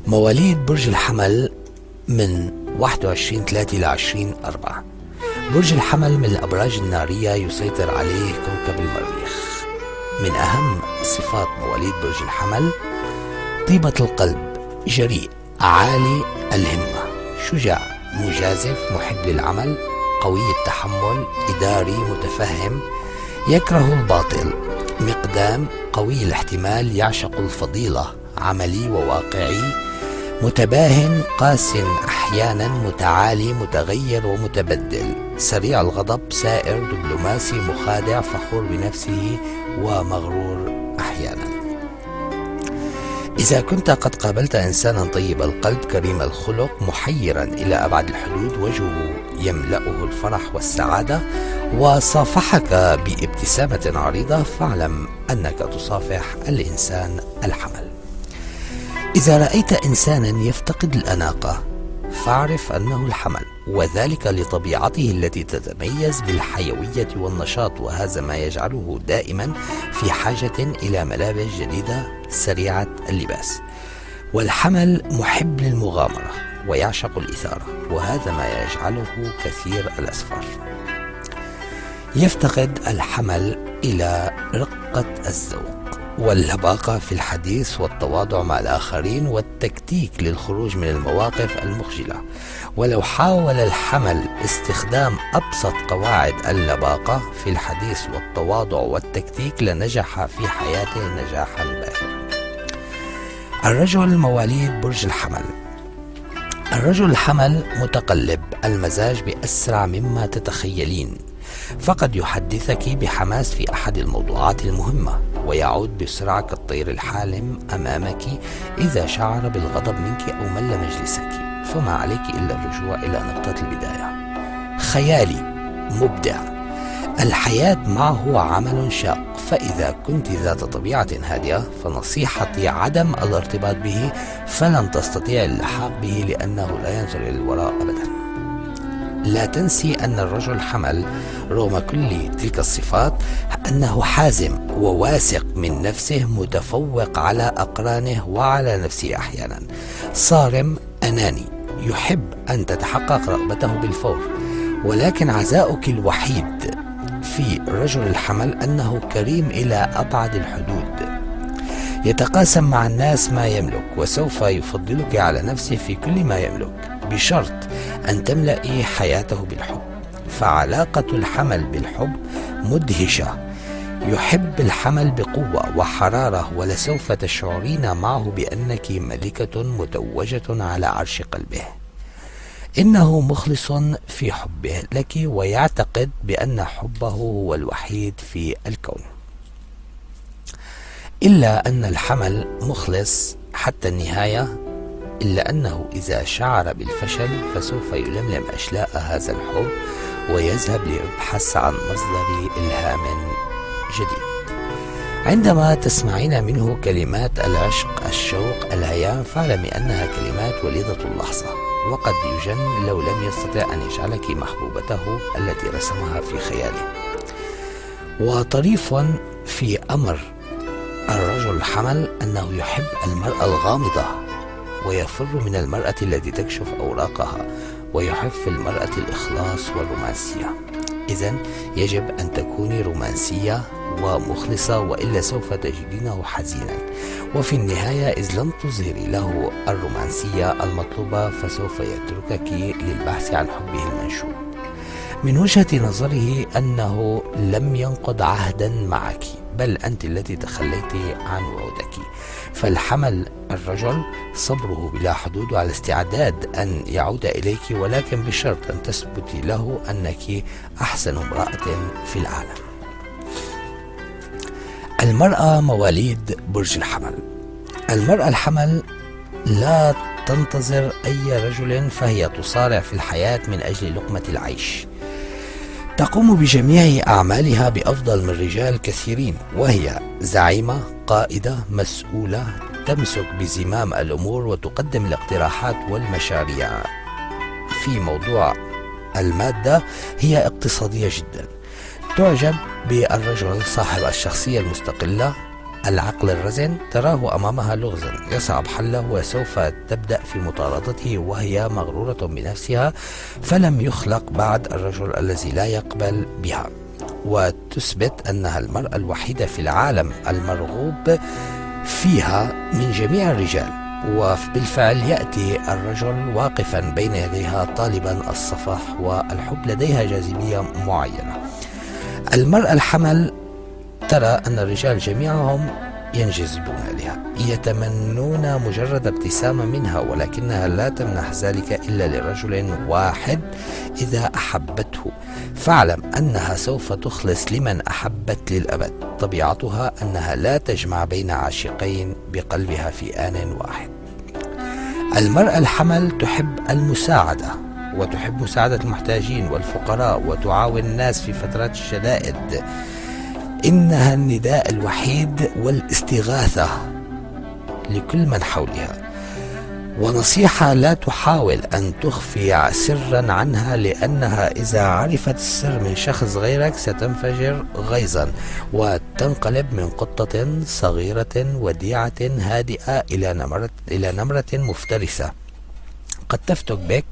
مواليد برج الحمل من 21/3 ل 20/4. برج الحمل من الأبراج النارية يسيطر عليه كوكب المريخ. من أهم صفات مواليد برج الحمل: طيبة القلب، جريء، عالي الهمة، شجاع، مجازف، محب للعمل، قوي التحمل، إداري، متفهم، يكره الباطل، مقدام، قوي الاحتمال، يعشق الفضيلة، عملي وواقعي، متباهن، قاس أحيانا، متعالي، متغير ومتبدل، سريع الغضب، سائر، دبلوماسي، مخادع، فخور بنفسه ومغرور أحيانا. إذا كنت قد قابلت إنسانا طيب القلب كريم الخلق محيرا إلى أبعد الحدود، وجهه يملأه الفرح والسعادة، وصافحك بابتسامة عريضة، فاعلم أنك تصافح الإنسان الحمل. إذا رأيت إنسانا يفتقد الأناقة فاعرف أنه الحمل، وذلك لطبيعته التي تتميز بالحيوية والنشاط، وهذا ما يجعله دائما في حاجة إلى ملابس جديدة سريعة اللباس. والحمل محب للمغامرة ويعشق الإثارة، وهذا ما يجعله كثير الأسفار. يفتقد الحمل إلى رقة الذوق واللباقة في الحديث والتواضع مع الآخرين والتكتيك للخروج من المواقف المخجلة. ولو حاول الحمل استخدام أبسط قواعد اللباقة في الحديث والتواضع والتكتيك لنجح في حياته نجاحا باهرا. الرجل مواليد برج الحمل. الرجل الحمل متقلب المزاج بأسرع مما تتخيلين، فقد يحدثك بحماس في أحد الموضوعات المهمة، ويعود بسرعة كالطير الحالم أمامك إذا شعر بالغضب منك أو مل مجلسك، فما عليك إلا الرجوع إلى نقطة البداية. خيالي، مبدع، الحياة معه عمل شاق، فإذا كنت ذات طبيعة هادئة فنصيحتي عدم الارتباط به، فلن تستطيع اللحاق به لأنه لا ينظر إلى الوراء أبدا. لا تنسي أن الرجل الحمل رغم كل تلك الصفات أنه حازم وواثق من نفسه، متفوق على أقرانه وعلى نفسه أحيانا، صارم، أناني، يحب أن تتحقق رغبته بالفور. ولكن عزاؤك الوحيد في الرجل الحمل أنه كريم إلى أبعد الحدود، يتقاسم مع الناس ما يملك، وسوف يفضلك على نفسه في كل ما يملك بشرط أن تملئي حياته بالحب. فعلاقة الحمل بالحب مدهشة. يحب الحمل بقوة وحرارة، ولسوف تشعرين معه بأنك ملكة متوجة على عرش قلبه. إنه مخلص في حبه لك، ويعتقد بأن حبه هو الوحيد في الكون. إلا أن الحمل مخلص حتى النهاية، إلا أنه إذا شعر بالفشل فسوف يلملم أشلاء هذا الحب ويذهب ليبحث عن مصدر إلهام جديد. عندما تسمعين منه كلمات العشق، الشوق، الهيام، فاعلمي أنها كلمات وليدة اللحظة، وقد يجن لو لم يستطع أن يجعلك محبوبته التي رسمها في خياله. وطريف في أمر الرجل الحمل أنه يحب المرأة الغامضة، ويفر من المرأة التي تكشف أوراقها، ويحب في المرأة الإخلاص والرومانسية. إذن يجب أن تكوني رومانسية ومخلصة، وإلا سوف تجدينه حزينا، وفي النهاية إذ لم تظهري له الرومانسية المطلوبة فسوف يتركك للبحث عن حبه المنشود. من وجهة نظره أنه لم ينقض عهدا معك، بل أنت التي تخليت عن وعودك. فالحمل الرجل صبره بلا حدود على استعداد أن يعود إليك، ولكن بشرط أن تثبتي له أنك أحسن امرأة في العالم. المرأة مواليد برج الحمل. المرأة الحمل لا تنتظر أي رجل، فهي تصارع في الحياة من أجل لقمة العيش. تقوم بجميع أعمالها بأفضل من رجال كثيرين، وهي زعيمة، قائدة، مسؤولة، تمسك بزمام الأمور وتقدم الاقتراحات والمشاريع. في موضوع المادة هي اقتصادية جدا، تعجب بالرجل صاحب الشخصية المستقلة، العقل الرزن تراه أمامها لغزا يصعب حله، وسوف تبدأ في مطاردته وهي مغرورة بنفسها، فلم يخلق بعد الرجل الذي لا يقبل بها، وتثبت أنها المرأة الوحيدة في العالم المرغوب فيها من جميع الرجال. وبالفعل يأتي الرجل واقفا بين يديها طالبا الصفح والحب، لديها جاذبية معينة. المرأة الحمل ترى أن الرجال جميعهم ينجذبون إليها، يتمنون مجرد ابتسامة منها، ولكنها لا تمنح ذلك إلا لرجل واحد إذا أحبته. فاعلم أنها سوف تخلص لمن أحبت للأبد. طبيعتها أنها لا تجمع بين عاشقين بقلبها في آن واحد. المرأة الحمل تحب المساعدة، وتحب مساعدة المحتاجين والفقراء، وتعاون الناس في فترات الشدائد. إنها النداء الوحيد والاستغاثة لكل من حولها. ونصيحة: لا تحاول أن تخفي سرا عنها، لأنها إذا عرفت السر من شخص غيرك ستنفجر غيظا وتنقلب من قطة صغيرة وديعة هادئة إلى نمرة مفترسة قد تفتك بك،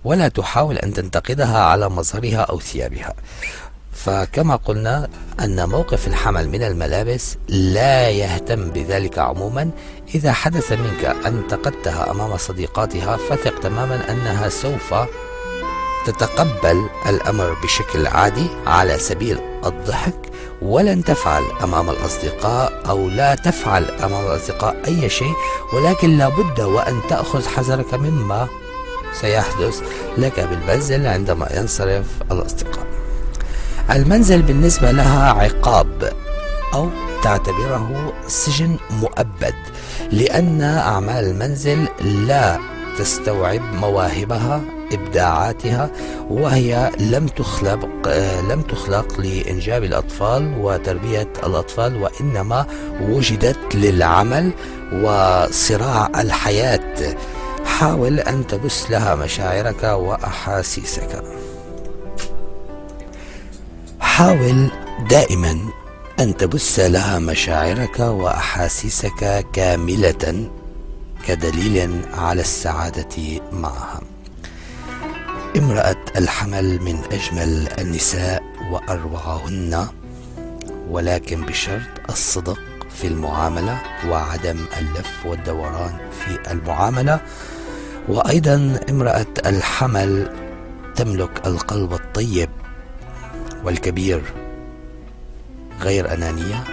ولا تحاول أن تنتقدها على مظهرها أو ثيابها. فكما قلنا أن موقف الحمل من الملابس لا يهتم بذلك عموما. إذا حدث منك أن انتقدتها أمام صديقاتها فثق تماما أنها سوف تتقبل الأمر بشكل عادي على سبيل الضحك، ولن تفعل أمام الأصدقاء أو لا تفعل أمام الأصدقاء أي شيء، ولكن لابد وأن تأخذ حذرك مما سيحدث لك بالمنزل عندما ينصرف الأصدقاء. المنزل بالنسبة لها عقاب أو تعتبره سجن مؤبد، لأن أعمال المنزل لا تستوعب مواهبها إبداعاتها، وهي لم تخلق لإنجاب الأطفال وتربية الأطفال، وإنما وجدت للعمل وصراع الحياة. حاول أن تبث لها مشاعرك وأحاسيسك. حاول دائما أن تبث لها مشاعرك وأحاسيسك كاملة كدليل على السعادة معها. امرأة الحمل من أجمل النساء وأروعهن، ولكن بشرط الصدق في المعاملة وعدم اللف والدوران في المعاملة. وأيضا امرأة الحمل تملك القلب الطيب والكبير، غير أنانية،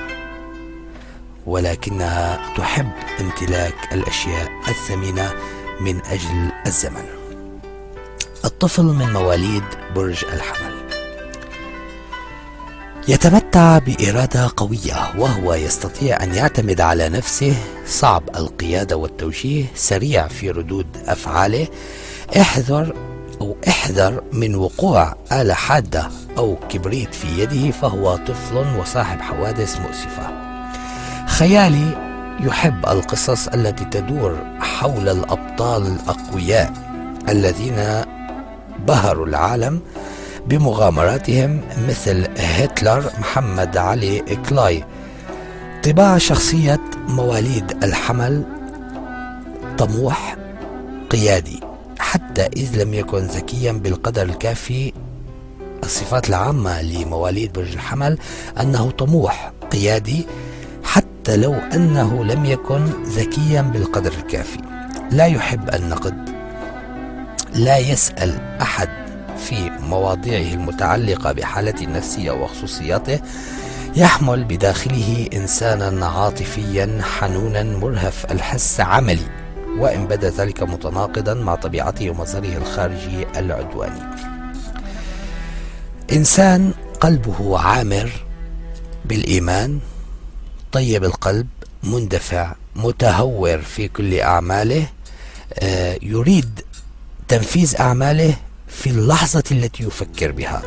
ولكنها تحب امتلاك الأشياء الثمينة من أجل الزمن. الطفل من مواليد برج الحمل يتمتع بإرادة قوية، وهو يستطيع أن يعتمد على نفسه، صعب القيادة والتوجيه، سريع في ردود أفعاله. احذر من وقوع آلة حادة أو كبريت في يده، فهو طفل وصاحب حوادث مؤسفة. خيالي، يحب القصص التي تدور حول الأبطال الأقوياء الذين بهروا العالم بمغامراتهم، مثل هتلر، محمد علي كلاي. طباع شخصية مواليد الحمل: طموح، قيادي، حتى إذ لم يكن ذكيا بالقدر الكافي. الصفات العامة لمواليد برج الحمل أنه طموح، قيادي، حتى لو أنه لم يكن ذكيا بالقدر الكافي. لا يحب النقد، لا يسأل أحد في مواضيعه المتعلقة بحالته النفسية وخصوصياته. يحمل بداخله إنسانا عاطفيا حنونا مرهف الحس، عملي، وإن بدا ذلك متناقضا مع طبيعته ومظهره الخارجي العدواني. إنسان قلبه عامر بالإيمان، طيب القلب، مندفع، متهور في كل أعماله، يريد تنفيذ أعماله في اللحظة التي يفكر بها.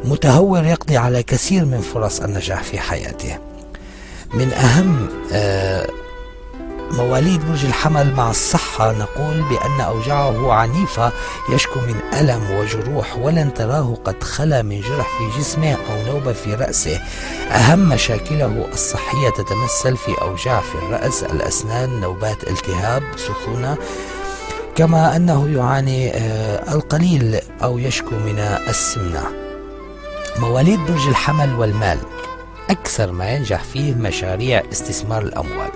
متهور يقضي على كثير من فرص النجاح في حياته. من أهم مواليد برج الحمل مع الصحة نقول بأن أوجاعه عنيفة، يشكو من ألم وجروح، ولن تراه قد خلا من جرح في جسمه أو نوبة في رأسه. أهم مشاكله الصحية تتمثل في أوجاع في الرأس، الأسنان، نوبات التهاب، سخونة، كما أنه يعاني القليل أو يشكو من السمنة. مواليد برج الحمل والمال، أكثر ما ينجح فيه مشاريع استثمار الأموال،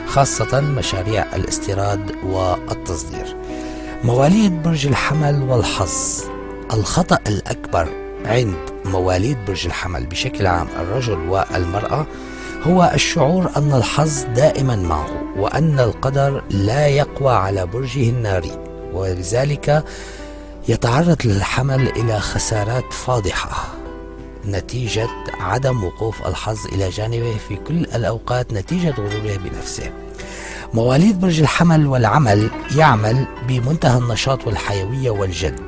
خاصة مشاريع الاستيراد والتصدير. مواليد برج الحمل والحظ، الخطأ الأكبر عند مواليد برج الحمل بشكل عام الرجل والمرأة هو الشعور أن الحظ دائما معه، وأن القدر لا يقوى على برجه الناري، ولذلك يتعرض للحمل إلى خسارات فاضحة نتيجة عدم وقوف الحظ إلى جانبه في كل الأوقات نتيجة غروره بنفسه. مواليد برج الحمل والعمل، يعمل بمنتهى النشاط والحيوية والجد،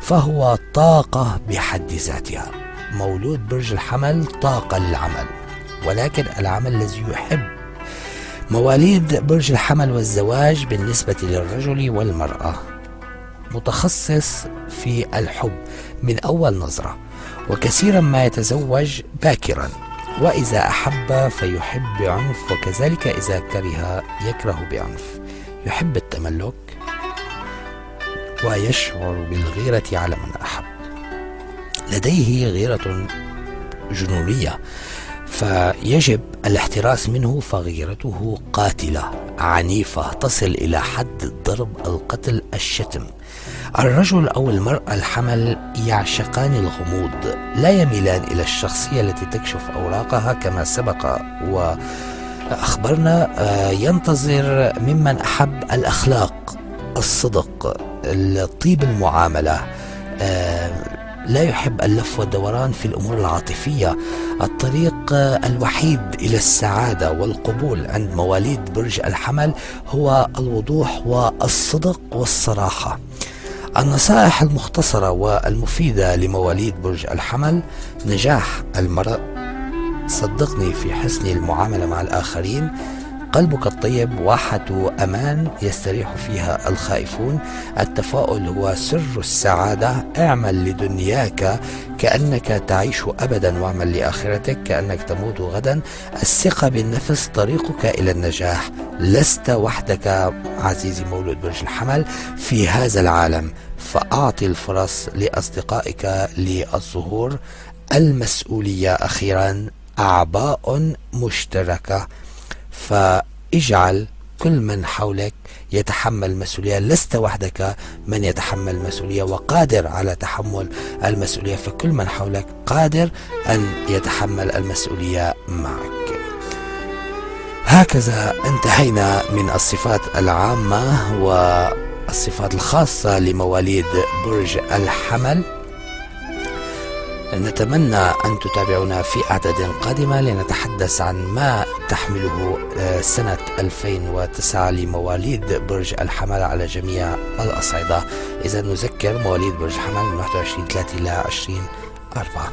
فهو طاقة بحد ذاتها. مولود برج الحمل طاقة للعمل، ولكن العمل الذي يحب. مواليد برج الحمل والزواج بالنسبة للرجل والمرأة، متخصص في الحب من أول نظرة، وكثيرا ما يتزوج باكرا، وإذا أحب فيحب بعنف، وكذلك إذا كره يكره بعنف. يحب التملك ويشعر بالغيرة على من أحب، لديه غيرة جنونية فيجب الاحتراس منه، فغيرته قاتلة عنيفة تصل إلى حد الضرب، القتل، الشتم. الرجل أو المرأة الحمل يعشقان الغموض، لا يميلان إلى الشخصية التي تكشف أوراقها كما سبق وأخبرنا. ينتظر ممن أحب الأخلاق، الصدق، طيب المعاملة، لا يحب اللف والدوران في الأمور العاطفية. الطريق الوحيد إلى السعادة والقبول عند مواليد برج الحمل هو الوضوح والصدق والصراحة. النصائح المختصرة والمفيدة لمواليد برج الحمل: نجاح المرء، صدقني في حسن المعاملة مع الآخرين، قلبك الطيب واحة أمان يستريح فيها الخائفون، التفاؤل هو سر السعادة، اعمل لدنياك كأنك تعيش أبدا، واعمل لآخرتك كأنك تموت غدا، الثقة بالنفس طريقك إلى النجاح، لست وحدك عزيزي مولود برج الحمل في هذا العالم، فأعطي الفرص لأصدقائك للظهور. المسؤولية أخيرا أعباء مشتركة، فاجعل كل من حولك يتحمل مسؤولية، لست وحدك من يتحمل مسؤولية وقادر على تحمل المسؤولية، فكل من حولك قادر أن يتحمل المسؤولية معك. هكذا انتهينا من الصفات العامة والصفات الخاصة لمواليد برج الحمل. نتمنى أن تتابعونا في أعداد قادمة لنتحدث عن ما تحمله سنة 2009 لمواليد برج الحمل على جميع الأصعدة. إذا نذكر مواليد برج الحمل من 21/3 إلى 20/4.